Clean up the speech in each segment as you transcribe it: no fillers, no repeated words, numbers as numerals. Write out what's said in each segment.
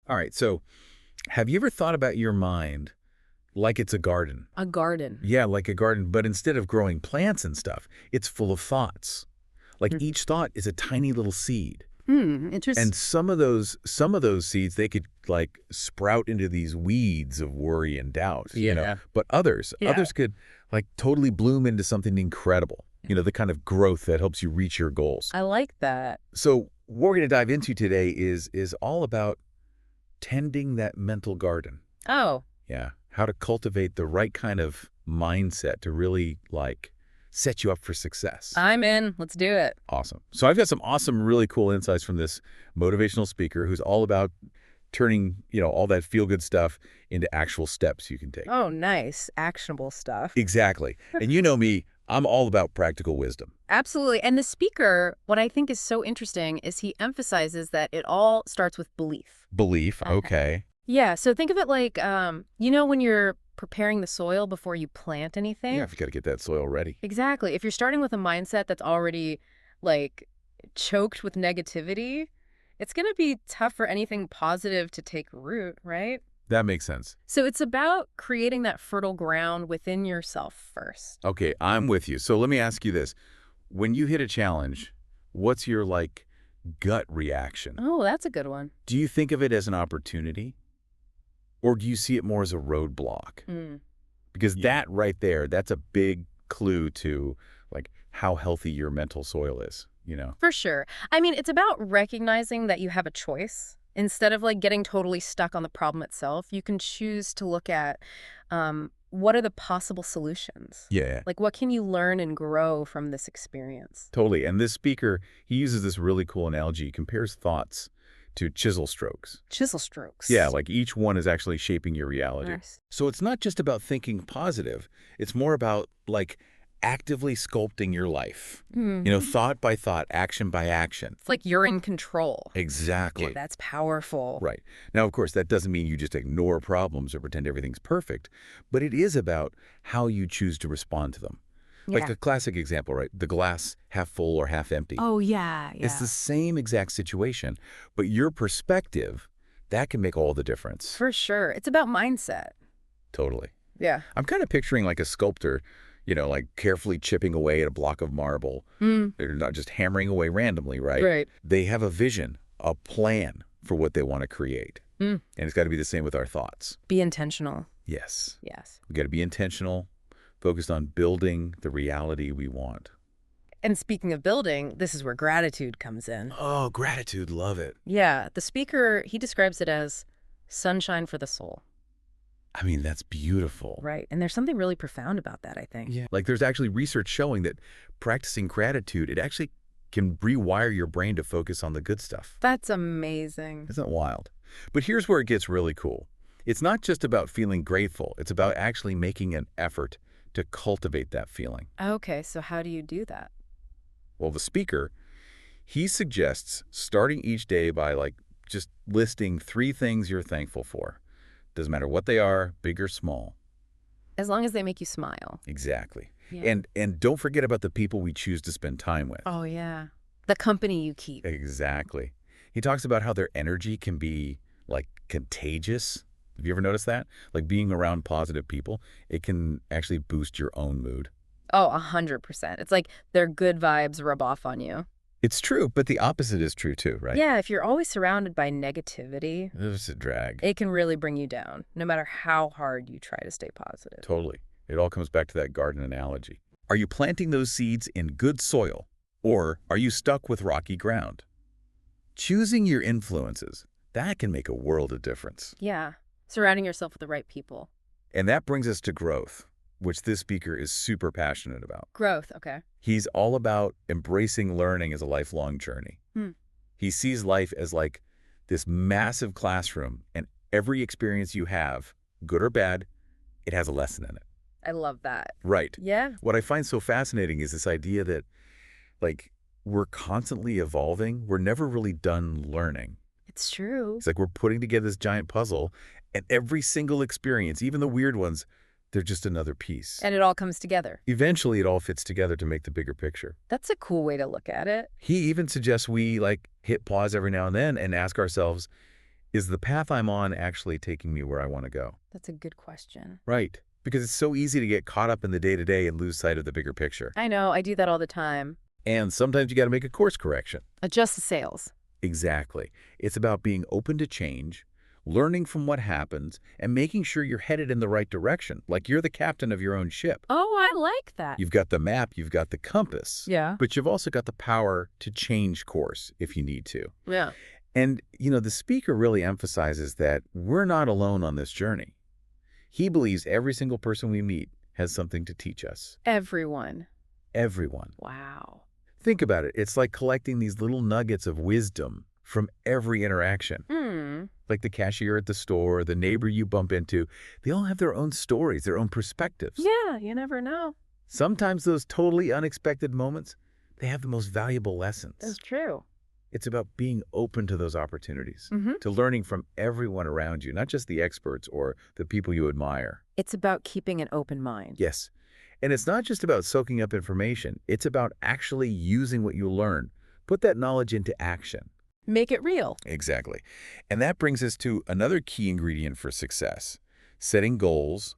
All right, so have you ever thought about your mind like it's a garden? A garden. Yeah, like a garden, but instead of growing plants and stuff, it's full of thoughts. Like Mhm. each thought is a tiny little seed. Interesting. And some of those seeds, they could like sprout into these weeds of worry and doubt, Yeah. But others, Yeah. others could like totally bloom into something incredible. The kind of growth that helps you reach your goals. I like that. So what we're going to dive into today is all about tending that mental garden. Oh, Yeah. How to cultivate the right kind of mindset to really like set you up for success. I'm in. Let's do it. Awesome. So I've got some awesome, really cool insights from this motivational speaker who's all about turning, all that feel-good stuff into actual steps you can take. Oh, nice. Actionable stuff. Exactly. And you know me, I'm all about practical wisdom. Absolutely. And the speaker, what I think is so interesting is he emphasizes that it all starts with belief. Belief, okay. Yeah. So think of it like, when you're preparing the soil before you plant anything. Yeah, if you got to get that soil ready. Exactly. If you're starting with a mindset that's already like choked with negativity, it's going to be tough for anything positive to take root, right? That makes sense. So it's about creating that fertile ground within yourself first. Okay, I'm with you. So let me ask you this. When you hit a challenge, what's your gut reaction? Oh, that's a good one. Do you think of it as an opportunity? Or do you see it more as a roadblock? Because that right there, that's a big clue to how healthy your mental soil is. For sure. I mean, it's about recognizing that you have a choice. Instead of getting totally stuck on the problem itself, you can choose to look at what are the possible solutions? Yeah, What can you learn and grow from this experience? totally. And this speaker, he uses this really cool analogy. He compares thoughts to chisel strokes. Chisel strokes. Yeah, each one is actually shaping your reality. Nice. So it's not just about thinking positive. It's more about actively sculpting your life. Thought by thought, action by action. It's like you're in control. Exactly. Yeah, that's powerful. Right. Now, of course, that doesn't mean you just ignore problems or pretend everything's perfect, but it is about how you choose to respond to them. Yeah. Like a classic example, right? The glass half full or half empty. Oh, yeah. It's the same exact situation, but your perspective, that can make all the difference. For sure. It's about mindset. Totally. Yeah. I'm kind of picturing a sculptor, carefully chipping away at a block of marble. They're not just hammering away randomly, right? Right. They have a vision, a plan for what they want to create. And it's got to be the same with our thoughts. Be intentional. Yes. Yes. We got to be intentional, focused on building the reality we want. And speaking of building, this is where gratitude comes in. Oh, gratitude. Love it. Yeah. The speaker, he describes it as sunshine for the soul. I mean, that's beautiful. Right. And there's something really profound about that, I think. Yeah. There's actually research showing that practicing gratitude, it actually can rewire your brain to focus on the good stuff. That's amazing. Isn't it wild? But here's where it gets really cool. It's not just about feeling grateful. It's about actually making an effort to cultivate that feeling. Okay. So how do you do that? Well, the speaker, he suggests starting each day by just listing 3 things you're thankful for. Doesn't matter what they are, big or small. As long as they make you smile. Exactly. Yeah. And don't forget about the people we choose to spend time with. Oh, yeah. The company you keep. Exactly. He talks about how their energy can be contagious. Have you ever noticed that? Being around positive people, it can actually boost your own mood. Oh, 100%. It's like their good vibes rub off on you. It's true, but the opposite is true too, right? Yeah, if you're always surrounded by negativity, It's a drag. it can really bring you down, no matter how hard you try to stay positive. Totally. It all comes back to that garden analogy. Are you planting those seeds in good soil, or are you stuck with rocky ground? Choosing your influences, that can make a world of difference. Yeah, surrounding yourself with the right people. And that brings us to growth, which this speaker is super passionate about. Growth, okay. He's all about embracing learning as a lifelong journey. He sees life as this massive classroom, and every experience you have, good or bad, it has a lesson in it. I love that. Right. Yeah. What I find so fascinating is this idea that, we're constantly evolving. We're never really done learning. It's true. It's we're putting together this giant puzzle, and every single experience, even the weird ones, they're just another piece. And it all comes together. Eventually, it all fits together to make the bigger picture. That's a cool way to look at it. He even suggests we hit pause every now and then and ask ourselves, Is the path I'm on actually taking me where I want to go? That's a good question. Right. Because it's so easy to get caught up in the day-to-day and lose sight of the bigger picture. I know, I do that all the time. And sometimes you got to make a course correction. Adjust the sails. Exactly. It's about being open to change, learning from what happens, and making sure you're headed in the right direction, like you're the captain of your own ship. Oh, I like that. You've got the map, you've got the compass, Yeah. but you've also got the power to change course if you need to. Yeah. And, the speaker really emphasizes that we're not alone on this journey. He believes every single person we meet has something to teach us. Everyone. Everyone. Wow. Think about it. It's like collecting these little nuggets of wisdom from every interaction. Like the cashier at the store, the neighbor you bump into. They all have their own stories, their own perspectives. Yeah, you never know. Sometimes those totally unexpected moments, they have the most valuable lessons. That's true. It's about being open to those opportunities, Mm-hmm. to learning from everyone around you, not just the experts or the people you admire. It's about keeping an open mind. Yes. And it's not just about soaking up information. It's about actually using what you learn. Put that knowledge into action. Make it real. Exactly. And that brings us to another key ingredient for success, setting goals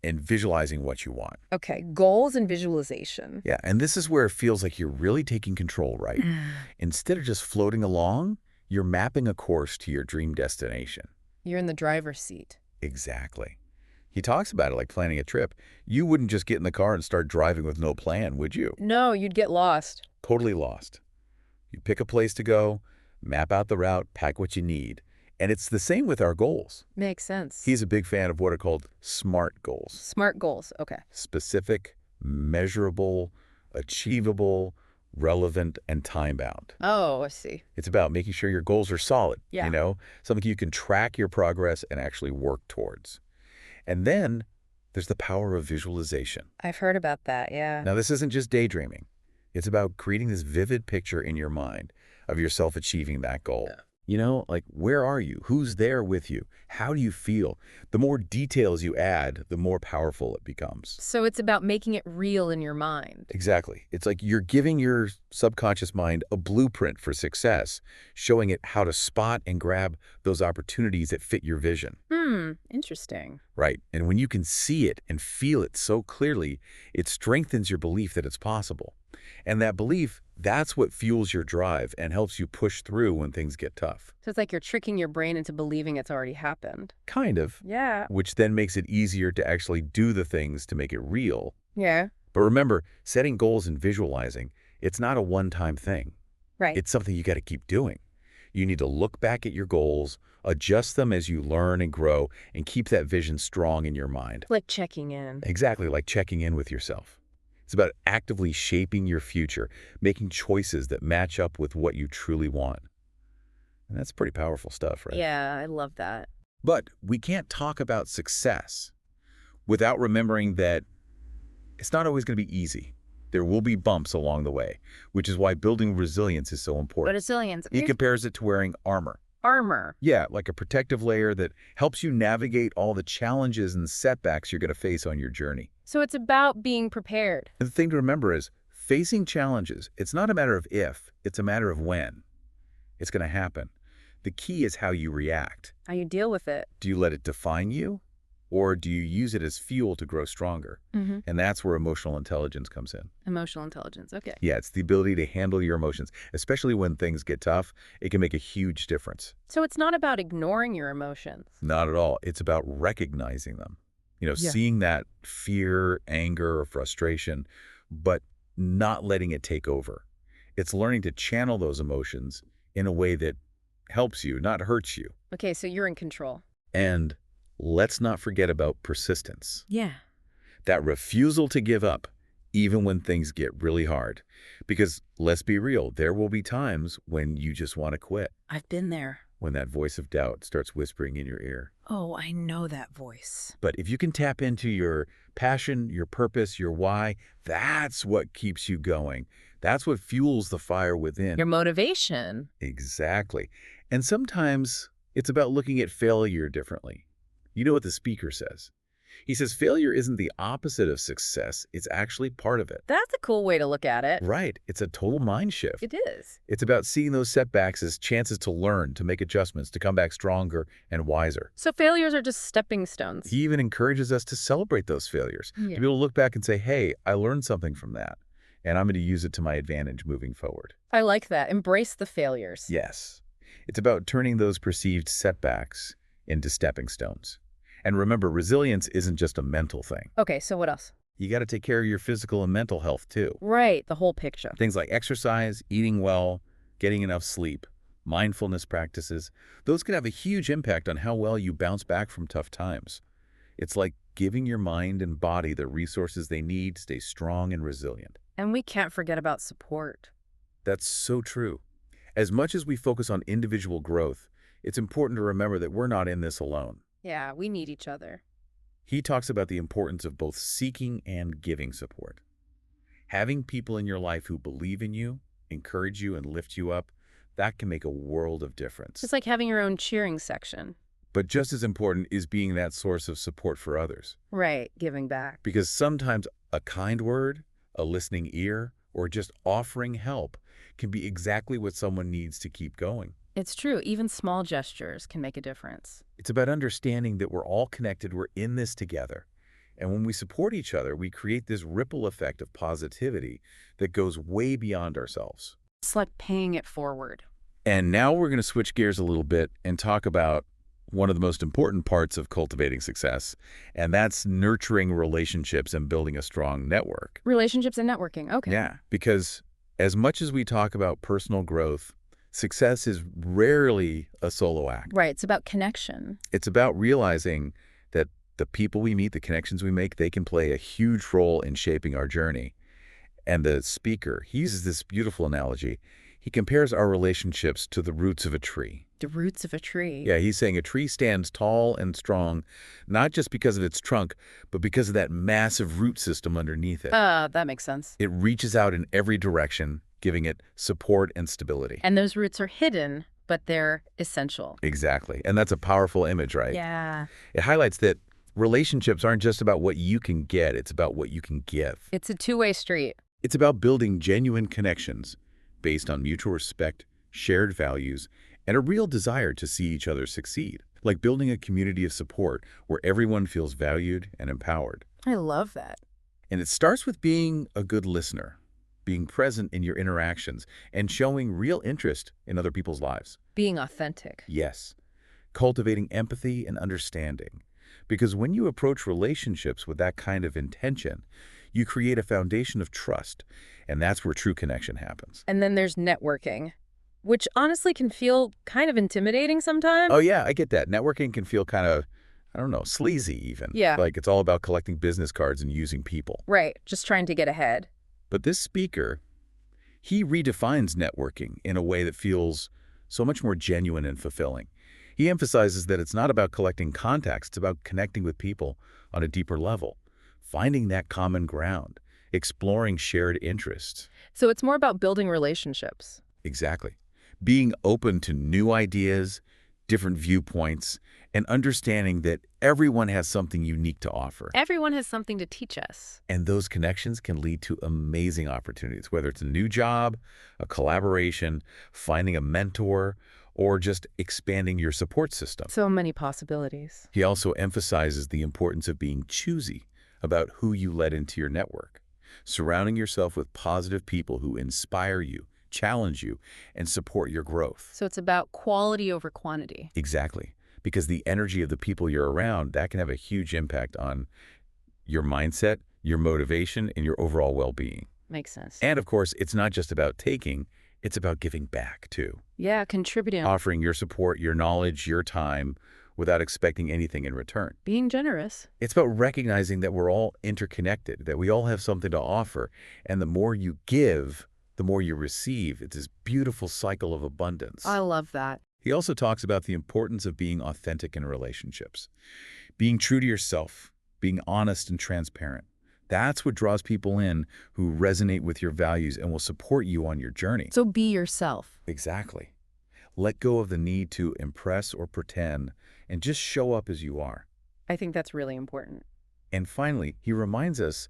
and visualizing what you want. Okay, goals and visualization. Yeah, and this is where it feels like you're really taking control, right? Instead of just floating along, you're mapping a course to your dream destination. You're in the driver's seat. Exactly. He talks about it like planning a trip. You wouldn't just get in the car and start driving with no plan, would you? No, you'd get lost. Totally lost. You pick a place to go, map out the route, pack what you need. And it's the same with our goals. Makes sense. He's a big fan of what are called SMART goals. Smart goals. Okay. Specific, measurable, achievable, relevant, and time-bound. Oh, I see. It's about making sure your goals are solid, Yeah. something you can track your progress and actually work towards. And then there's the power of visualization. I've heard about that, yeah. Now, this isn't just daydreaming. It's about creating this vivid picture in your mind of yourself achieving that goal. Yeah. Like, where are you? Who's there with you? How do you feel? The more details you add, the more powerful it becomes. So it's about making it real in your mind. Exactly. It's like you're giving your subconscious mind a blueprint for success, showing it how to spot and grab those opportunities that fit your vision. Interesting. Right. And when you can see it and feel it so clearly, it strengthens your belief that it's possible. And that belief, that's what fuels your drive and helps you push through when things get tough. So it's like you're tricking your brain into believing it's already happened. Kind of. Yeah. Which then makes it easier to actually do the things to make it real. Yeah. But remember, setting goals and visualizing, it's not a one-time thing. Right. It's something you got to keep doing. You need to look back at your goals, adjust them as you learn and grow, and keep that vision strong in your mind. Like checking in. Exactly, like checking in with yourself. It's about actively shaping your future, making choices that match up with what you truly want. And that's pretty powerful stuff, right? Yeah, I love that. But we can't talk about success without remembering that it's not always going to be easy. There will be bumps along the way, which is why building resilience is so important. Resilience. He compares it to wearing armor. Armor. Yeah, like a protective layer that helps you navigate all the challenges and setbacks you're going to face on your journey. So it's about being prepared. And the thing to remember is facing challenges, it's not a matter of if, it's a matter of when. It's going to happen. The key is how you react. How you deal with it. Do you let it define you? Or do you use it as fuel to grow stronger? Mm-hmm. And that's where emotional intelligence comes in. Emotional intelligence. Okay. Yeah, it's the ability to handle your emotions, especially when things get tough. It can make a huge difference. So it's not about ignoring your emotions. Not at all. It's about recognizing them. Seeing that fear, anger, or frustration, but not letting it take over. It's learning to channel those emotions in a way that helps you, not hurts you. Okay, so you're in control. And let's not forget about persistence. Yeah. That refusal to give up, even when things get really hard. Because let's be real, there will be times when you just want to quit. I've been there. When that voice of doubt starts whispering in your ear. Oh, I know that voice. But if you can tap into your passion, your purpose, your why, that's what keeps you going. That's what fuels the fire within. Your motivation. Exactly. And sometimes it's about looking at failure differently. You know what the speaker says. He says failure isn't the opposite of success, it's actually part of it. That's a cool way to look at it. Right, it's a total mind shift. It is. It's about seeing those setbacks as chances to learn, to make adjustments, to come back stronger and wiser. So failures are just stepping stones. He even encourages us to celebrate those failures, to Yeah. be able to look back and say, hey, I learned something from that, and I'm going to use it to my advantage moving forward. I like that. Embrace the failures. Yes, it's about turning those perceived setbacks into stepping stones. And remember, resilience isn't just a mental thing. Okay, so what else? You got to take care of your physical and mental health too. Right, the whole picture. Things like exercise, eating well, getting enough sleep, mindfulness practices, those can have a huge impact on how well you bounce back from tough times. It's like giving your mind and body the resources they need to stay strong and resilient. And we can't forget about support. That's so true. As much as we focus on individual growth, it's important to remember that we're not in this alone. Yeah, we need each other. He talks about the importance of both seeking and giving support. Having people in your life who believe in you, encourage you, and lift you up, that can make a world of difference. It's like having your own cheering section. But just as important is being that source of support for others. Right, giving back. Because sometimes a kind word, a listening ear, or just offering help can be exactly what someone needs to keep going. It's true, even small gestures can make a difference. It's about understanding that we're all connected, we're in this together. And when we support each other, we create this ripple effect of positivity that goes way beyond ourselves. It's like paying it forward. And now we're going to switch gears a little bit and talk about one of the most important parts of cultivating success, and that's nurturing relationships and building a strong network. Relationships and networking, okay. Yeah, because as much as we talk about personal growth, success is rarely a solo act. Right, it's about connection. It's about realizing that the people we meet, the connections we make, they can play a huge role in shaping our journey. And the speaker, he uses this beautiful analogy. He compares our relationships to the roots of a tree. The roots of a tree. Yeah, he's saying a tree stands tall and strong, not just because of its trunk, but because of that massive root system underneath it. That makes sense. It reaches out in every direction, giving it support and stability. And those roots are hidden, but they're essential. Exactly. And that's a powerful image, right? Yeah. It highlights that relationships aren't just about what you can get, it's about what you can give. It's a two-way street. It's about building genuine connections based on mutual respect, shared values, and a real desire to see each other succeed. Like building a community of support where everyone feels valued and empowered. I love that. And it starts with being a good listener, being present in your interactions, and showing real interest in other people's lives. Being authentic. Yes, cultivating empathy and understanding. Because when you approach relationships with that kind of intention, you create a foundation of trust, and that's where true connection happens. And then there's networking, which honestly can feel kind of intimidating sometimes. Oh yeah, I get that. Networking can feel kind of, I don't know, sleazy even. Yeah. Like it's all about collecting business cards and using people. Right, just trying to get ahead. But this speaker, he redefines networking in a way that feels so much more genuine and fulfilling. He emphasizes that it's not about collecting contacts, it's about connecting with people on a deeper level, finding that common ground, exploring shared interests. So it's more about building relationships. Exactly. Being open to new ideas, different viewpoints, and understanding that everyone has something unique to offer. Everyone has something to teach us. And those connections can lead to amazing opportunities, whether it's a new job, a collaboration, finding a mentor, or just expanding your support system. So many possibilities. He also emphasizes the importance of being choosy about who you let into your network, surrounding yourself with positive people who inspire you, challenge you, and support your growth. So it's about quality over quantity. Exactly. Because the energy of the people you're around, that can have a huge impact on your mindset, your motivation, and your overall well-being. Makes sense. And of course, it's not just about taking, it's about giving back too. Yeah, contributing. Offering your support, your knowledge, your time, without expecting anything in return. Being generous. It's about recognizing that we're all interconnected, that we all have something to offer, and the more you give, the more you receive. It's this beautiful cycle of abundance. I love that. He also talks about the importance of being authentic in relationships, being true to yourself, being honest and transparent. That's what draws people in who resonate with your values and will support you on your journey. So be yourself. Exactly. Let go of the need to impress or pretend and just show up as you are. I think that's really important. And finally, he reminds us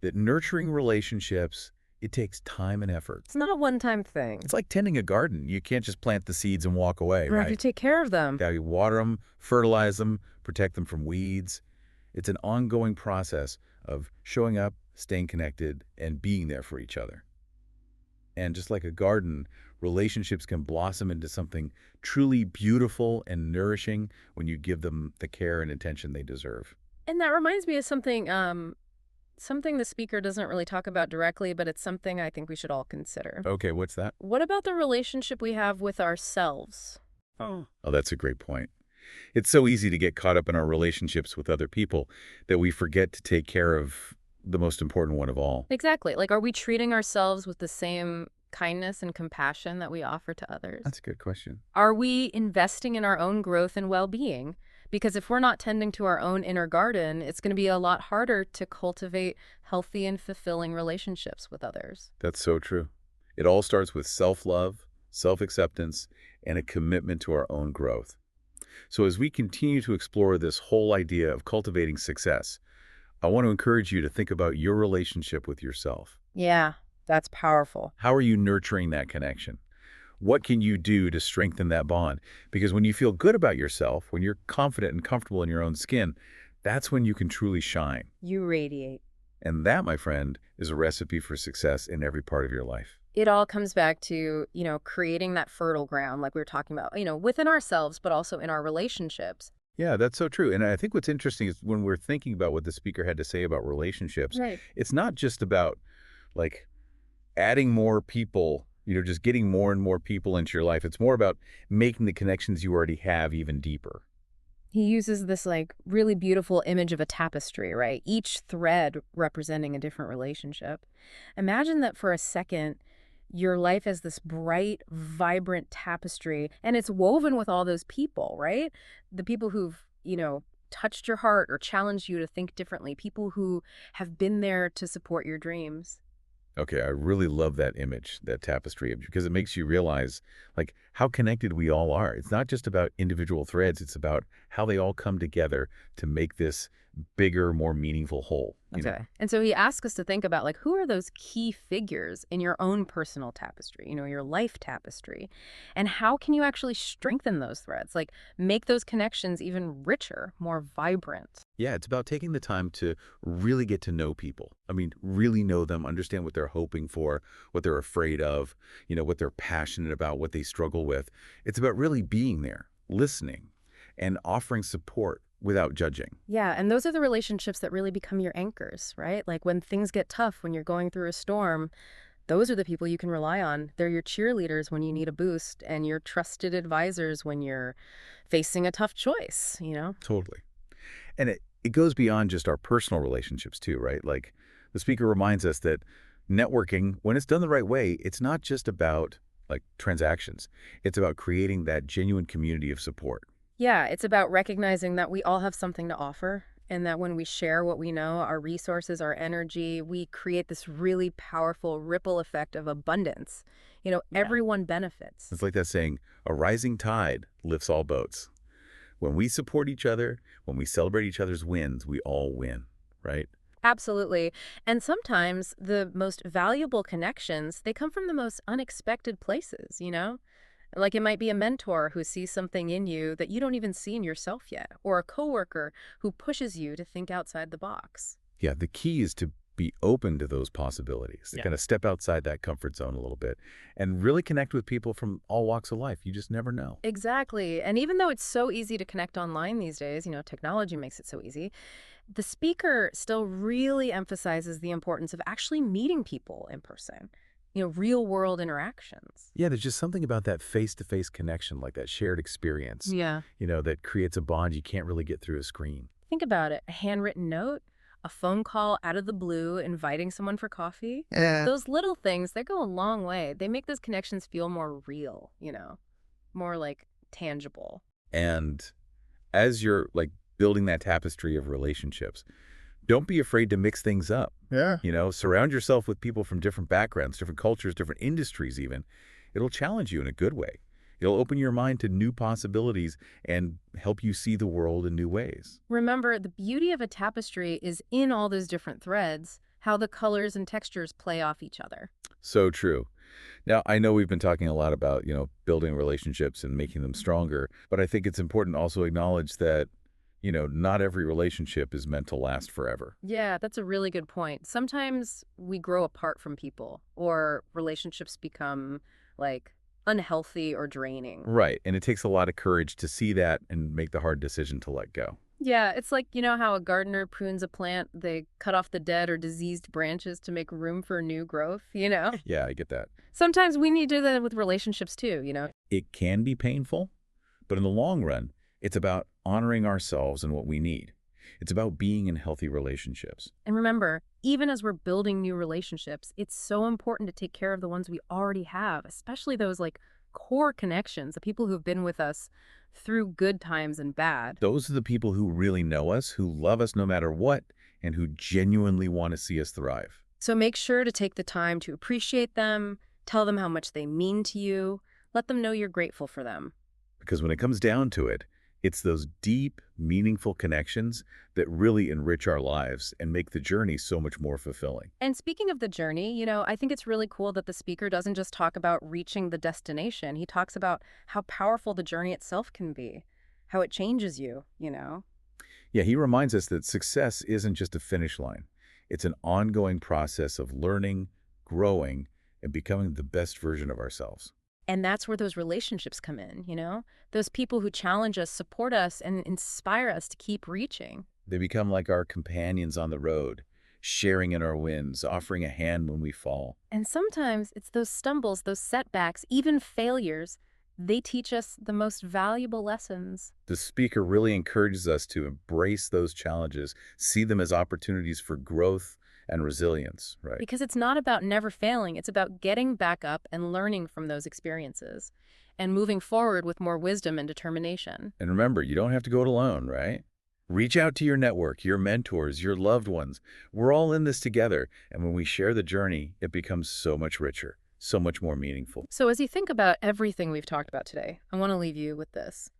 that nurturing relationships, it takes time and effort. It's not a one-time thing. It's like tending a garden. You can't just plant the seeds and walk away, You have to right? take care of them. You water them, fertilize them, protect them from weeds. It's an ongoing process of showing up, staying connected, and being there for each other. And just like a garden, relationships can blossom into something truly beautiful and nourishing when you give them the care and attention they deserve. And that reminds me of something the speaker doesn't really talk about directly, but it's something I think we should all consider. Okay, what's that? What about the relationship we have with ourselves? Oh, that's a great point. It's so easy to get caught up in our relationships with other people that we forget to take care of the most important one of all. Exactly. Like, are we treating ourselves with the same kindness and compassion that we offer to others? That's a good question. Are we investing in our own growth and well-being? Because if we're not tending to our own inner garden, it's going to be a lot harder to cultivate healthy and fulfilling relationships with others. That's so true. It all starts with self-love, self-acceptance, and a commitment to our own growth. So as we continue to explore this whole idea of cultivating success, I want to encourage you to think about your relationship with yourself. Yeah, that's powerful. How are you nurturing that connection? What can you do to strengthen that bond? Because when you feel good about yourself, when you're confident and comfortable in your own skin, that's when you can truly shine. You radiate. And that, my friend, is a recipe for success in every part of your life. It all comes back to, creating that fertile ground like we were talking about, within ourselves, but also in our relationships. Yeah, that's so true. And I think what's interesting is when we're thinking about what the speaker had to say about relationships, Right. it's not just about like adding more people, just getting more and more people into your life. It's more about making the connections you already have even deeper. He uses this really beautiful image of a tapestry, right? Each thread representing a different relationship. Imagine that for a second, your life as this bright, vibrant tapestry, and it's woven with all those people, right? The people who've, touched your heart or challenged you to think differently, people who have been there to support your dreams. Okay, I really love that image, that tapestry image, because it makes you realize how connected we all are. It's not just about individual threads, it's about how they all come together to make this bigger, more meaningful whole. Okay. And so he asks us to think about who are those key figures in your own personal tapestry, your life tapestry, and how can you actually strengthen those threads, make those connections even richer, more vibrant. Yeah, it's about taking the time to really get to know people. I mean, really know them, understand what they're hoping for, what they're afraid of, what they're passionate about, what they struggle with. It's about really being there, listening, and offering support without judging. Yeah, and those are the relationships that really become your anchors, right? Like when things get tough, when you're going through a storm, those are the people you can rely on. They're your cheerleaders when you need a boost and your trusted advisors when you're facing a tough choice. Totally. And it goes beyond just our personal relationships too, right? Like the speaker reminds us that networking, when it's done the right way, it's not just about transactions. It's about creating that genuine community of support. Yeah, it's about recognizing that we all have something to offer and that when we share what we know, our resources, our energy, we create this really powerful ripple effect of abundance. Yeah. Everyone benefits. It's like that saying, a rising tide lifts all boats. When we support each other, when we celebrate each other's wins, we all win, right? Absolutely. And sometimes the most valuable connections, they come from the most unexpected places. Like it might be a mentor who sees something in you that you don't even see in yourself yet, or a coworker who pushes you to think outside the box. Yeah, the key is to be open to those possibilities, to Yeah. kind of step outside that comfort zone a little bit and really connect with people from all walks of life. You just never know. Exactly. And even though it's so easy to connect online these days, technology makes it so easy, the speaker still really emphasizes the importance of actually meeting people in person, real world interactions. Yeah, there's just something about that face-to-face connection, like that shared experience, Yeah. that creates a bond you can't really get through a screen. Think about it. A handwritten note, a phone call out of the blue, inviting someone for coffee. Yeah. Those little things, they go a long way. They make those connections feel more real, more tangible. And as you're building that tapestry of relationships, don't be afraid to mix things up. Yeah. Surround yourself with people from different backgrounds, different cultures, different industries even. It'll challenge you in a good way. It'll open your mind to new possibilities and help you see the world in new ways. Remember, the beauty of a tapestry is in all those different threads, how the colors and textures play off each other. So true. Now, I know we've been talking a lot about, building relationships and making them stronger, but I think it's important to also acknowledge that, not every relationship is meant to last forever. Yeah, that's a really good point. Sometimes we grow apart from people, or relationships become like unhealthy or draining. Right. And it takes a lot of courage to see that and make the hard decision to let go. Yeah, it's like, how a gardener prunes a plant, they cut off the dead or diseased branches to make room for new growth? Yeah, I get that. Sometimes we need to do that with relationships too. It can be painful, but in the long run, it's about honoring ourselves and what we need. It's about being in healthy relationships. And remember, even as we're building new relationships, it's so important to take care of the ones we already have, especially those like core connections, the people who've been with us through good times and bad. Those are the people who really know us, who love us no matter what, and who genuinely want to see us thrive. So make sure to take the time to appreciate them, tell them how much they mean to you, let them know you're grateful for them. Because when it comes down to it, it's those deep, meaningful connections that really enrich our lives and make the journey so much more fulfilling. And speaking of the journey, I think it's really cool that the speaker doesn't just talk about reaching the destination. He talks about how powerful the journey itself can be, how it changes you. Yeah, he reminds us that success isn't just a finish line. It's an ongoing process of learning, growing, and becoming the best version of ourselves. And that's where those relationships come in. Those people who challenge us, support us, and inspire us to keep reaching. They become like our companions on the road, sharing in our wins, offering a hand when we fall. And sometimes it's those stumbles, those setbacks, even failures. They teach us the most valuable lessons. The speaker really encourages us to embrace those challenges, see them as opportunities for growth and resilience, right? Because it's not about never failing, it's about getting back up and learning from those experiences and moving forward with more wisdom and determination. And remember, you don't have to go it alone, right? Reach out to your network, your mentors, your loved ones. We're all in this together, and when we share the journey, it becomes so much richer, so much more meaningful. So, as you think about everything we've talked about today, I want to leave you with this.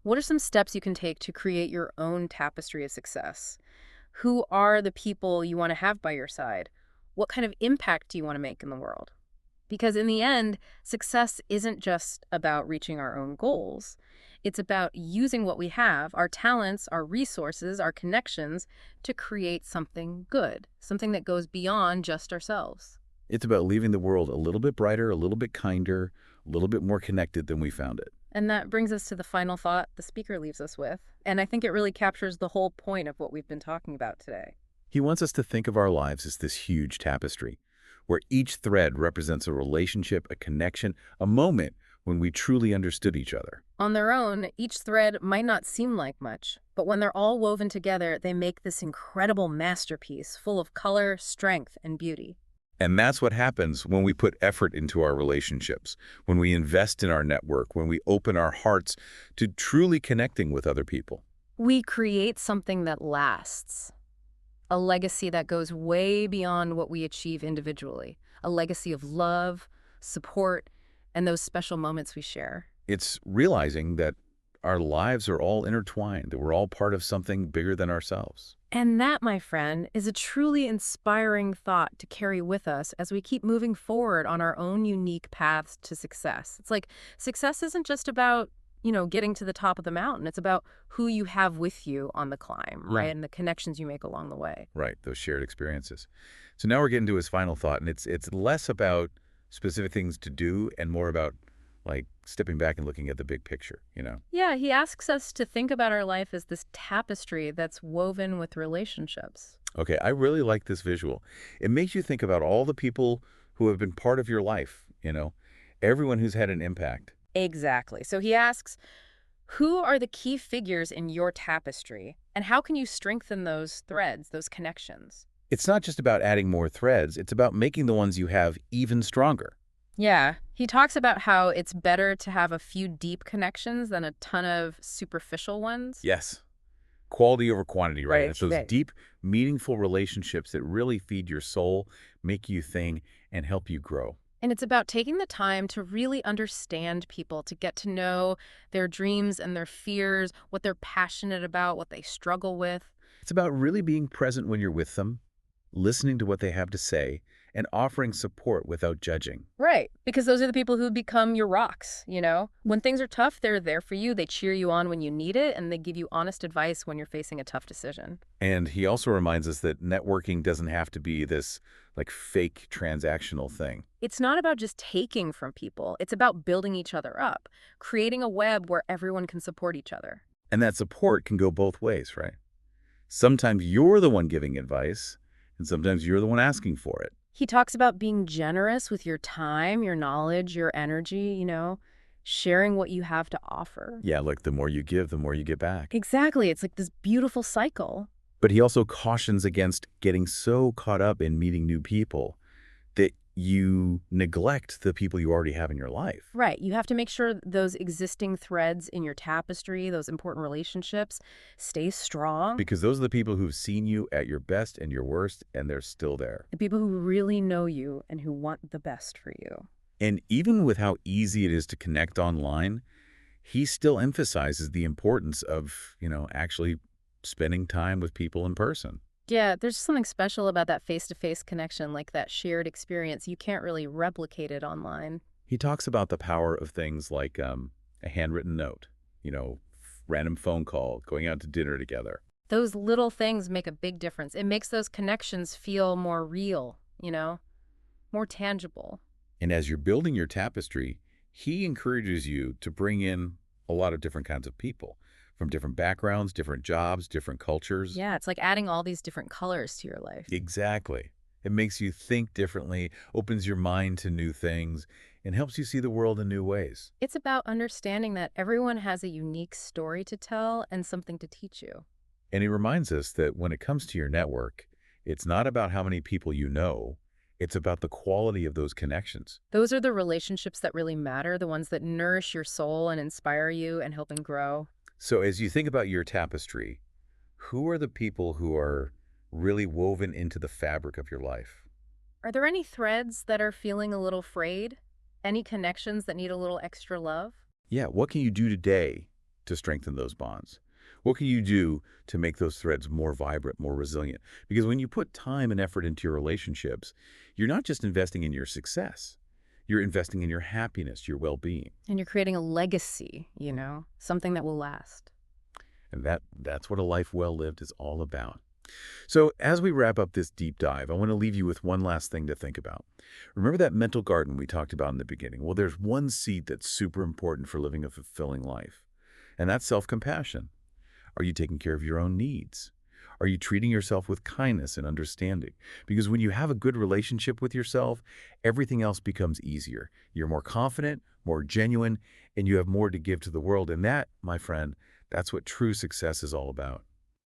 What are some steps you can take to create your own tapestry of success? Who are the people you want to have by your side? What kind of impact do you want to make in the world? Because in the end, success isn't just about reaching our own goals. It's about using what we have, our talents, our resources, our connections, to create something good, something that goes beyond just ourselves. It's about leaving the world a little bit brighter, a little bit kinder, a little bit more connected than we found it. And that brings us to the final thought the speaker leaves us with. And I think it really captures the whole point of what we've been talking about today. He wants us to think of our lives as this huge tapestry, where each thread represents a relationship, a connection, a moment when we truly understood each other. On their own, each thread might not seem like much, but when they're all woven together, they make this incredible masterpiece full of color, strength, and beauty. And that's what happens when we put effort into our relationships, when we invest in our network, when we open our hearts to truly connecting with other people. We create something that lasts, a legacy that goes way beyond what we achieve individually, a legacy of love, support, and those special moments we share. It's realizing that our lives are all intertwined, that we're all part of something bigger than ourselves. And that, my friend, is a truly inspiring thought to carry with us as we keep moving forward on our own unique paths to success. It's like success isn't just about, getting to the top of the mountain. It's about who you have with you on the climb, right? And the connections you make along the way. Right, those shared experiences. So now we're getting to his final thought, and it's less about specific things to do and more about like stepping back and looking at the big picture. Yeah, he asks us to think about our life as this tapestry that's woven with relationships. Okay, I really like this visual. It makes you think about all the people who have been part of your life, everyone who's had an impact. Exactly. So he asks, who are the key figures in your tapestry, and how can you strengthen those threads, those connections? It's not just about adding more threads, it's about making the ones you have even stronger. Yeah, he talks about how it's better to have a few deep connections than a ton of superficial ones. Yes. Quality over quantity, right? Right, It's those right. deep, meaningful relationships that really feed your soul, make you think, and help you grow. And it's about taking the time to really understand people, to get to know their dreams and their fears, what they're passionate about, what they struggle with. It's about really being present when you're with them, listening to what they have to say, and offering support without judging. Right. Because those are the people who become your rocks, you know? When things are tough, they're there for you. They cheer you on when you need it, and they give you honest advice when you're facing a tough decision. And he also reminds us that networking doesn't have to be this like fake transactional thing. It's not about just taking from people, it's about building each other up, creating a web where everyone can support each other. And that support can go both ways, right? Sometimes you're the one giving advice, and sometimes you're the one asking for it. He talks about being generous with your time, your knowledge, your energy, sharing what you have to offer. Yeah, look, the more you give, the more you get back. Exactly. It's like this beautiful cycle. But he also cautions against getting so caught up in meeting new people that you neglect the people you already have in your life. Right. You have to make sure those existing threads in your tapestry, those important relationships, stay strong. Because those are the people who've seen you at your best and your worst, and they're still there. The people who really know you and who want the best for you. And even with how easy it is to connect online, he still emphasizes the importance of, actually spending time with people in person. Yeah, there's something special about that face-to-face connection, like that shared experience. You can't really replicate it online. He talks about the power of things like a handwritten note, random phone call, going out to dinner together. Those little things make a big difference. It makes those connections feel more real, more tangible. And as you're building your tapestry, he encourages you to bring in a lot of different kinds of people from different backgrounds, different jobs, different cultures. Yeah, it's like adding all these different colors to your life. Exactly. It makes you think differently, opens your mind to new things, and helps you see the world in new ways. It's about understanding that everyone has a unique story to tell and something to teach you. And he reminds us that when it comes to your network, it's not about how many people you know, it's about the quality of those connections. Those are the relationships that really matter, the ones that nourish your soul and inspire you and help and grow. So as you think about your tapestry, who are the people who are really woven into the fabric of your life? Are there any threads that are feeling a little frayed? Any connections that need a little extra love? Yeah, what can you do today to strengthen those bonds? What can you do to make those threads more vibrant, more resilient? Because when you put time and effort into your relationships, you're not just investing in your success. You're investing in your happiness, your well-being. And you're creating a legacy, something that will last. And that's what a life well lived is all about. So as we wrap up this deep dive, I want to leave you with one last thing to think about. Remember that mental garden we talked about in the beginning? Well, there's one seed that's super important for living a fulfilling life, and that's self-compassion. Are you taking care of your own needs? Are you treating yourself with kindness and understanding? Because when you have a good relationship with yourself, everything else becomes easier. You're more confident, more genuine, and you have more to give to the world. And that, my friend, that's what true success is all about.